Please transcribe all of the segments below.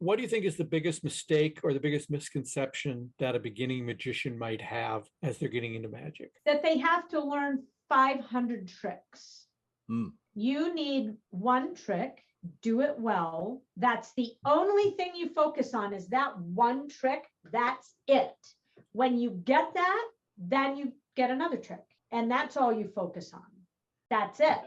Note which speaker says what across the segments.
Speaker 1: What do you think is the biggest mistake or the biggest misconception that a beginning magician might have as they're getting into magic?
Speaker 2: That they have to learn 500 tricks. You need one trick, do it well. That's the only thing you focus on is that one trick. That's it. When you get that, then you get another trick. And that's all you focus on. That's it.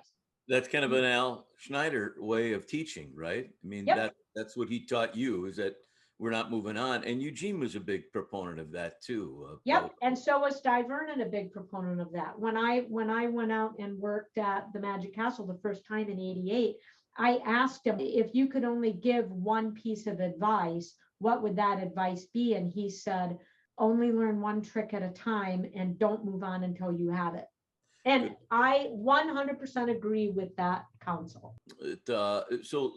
Speaker 3: That's kind of an Al Schneider way of teaching, right? I mean, that's what he taught you, is that we're not moving on. And Eugene was a big proponent of that too.
Speaker 2: And so was Di Vernon a big proponent of that. When I went out and worked at the Magic Castle the first time in '88, I asked him, if you could only give one piece of advice, what would that advice be? And he said, only learn one trick at a time and don't move on until you have it. And I 100% agree with that counsel.
Speaker 3: So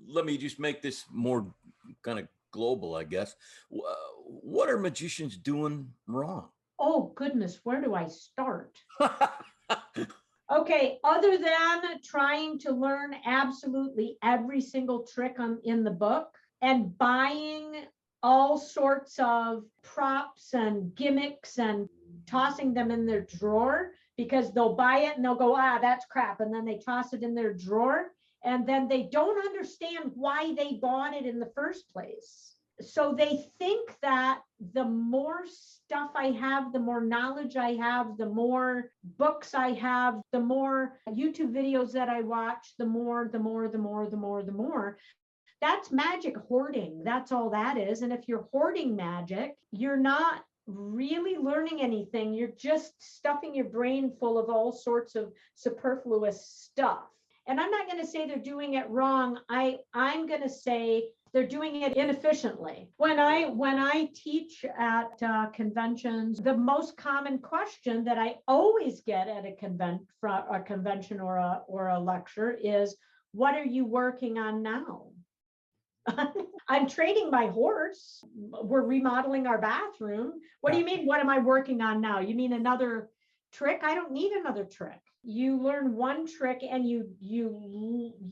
Speaker 3: let me just make this more kind of global, I guess. What are magicians doing wrong?
Speaker 2: Oh, goodness, where do I start? Okay, other than trying to learn absolutely every single trick in the book and buying all sorts of props and gimmicks and tossing them in their drawer, because they'll buy it and they'll go, that's crap. And then they toss it in their drawer and then they don't understand why they bought it in the first place. So they think that the more stuff I have, the more knowledge I have, the more books I have, the more YouTube videos that I watch, the more. That's magic hoarding. That's all that is. And if you're hoarding magic, you're not really learning anything. You're just stuffing your brain full of all sorts of superfluous stuff. And I'm not going to say they're doing it wrong. I'm going to say they're doing it inefficiently. When I teach at conventions, the most common question that I always get at a convention or a lecture is, what are you working on now? I'm training my horse. We're remodeling our bathroom. What do you mean? What am I working on now? You mean another trick? I don't need another trick. You learn one trick and you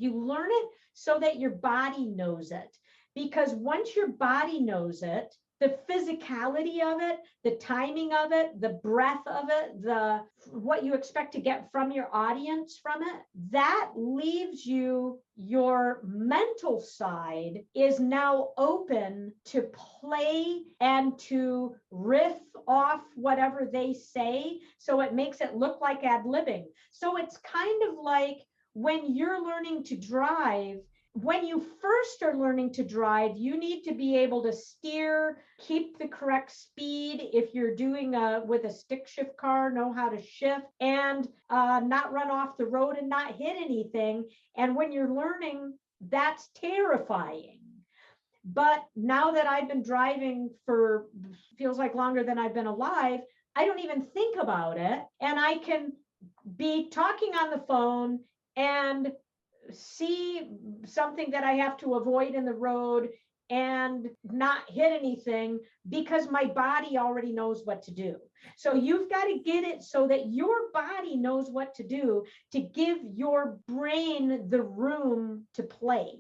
Speaker 2: learn it so that your body knows it. Because once your body knows it, the physicality of it, the timing of it, the breath of it, what you expect to get from your audience from it, that leaves your mental side is now open to play and to riff off whatever they say. So it makes it look like ad-libbing. So it's kind of like when you're learning to drive. When you first are learning to drive, you need to be able to steer, keep the correct speed. If you're doing with a stick shift car, know how to shift and not run off the road and not hit anything. And when you're learning, that's terrifying. But now that I've been driving for feels like longer than I've been alive, I don't even think about it. And I can be talking on the phone and see something that I have to avoid in the road and not hit anything because my body already knows what to do. So you've got to get it so that your body knows what to do to give your brain the room to play.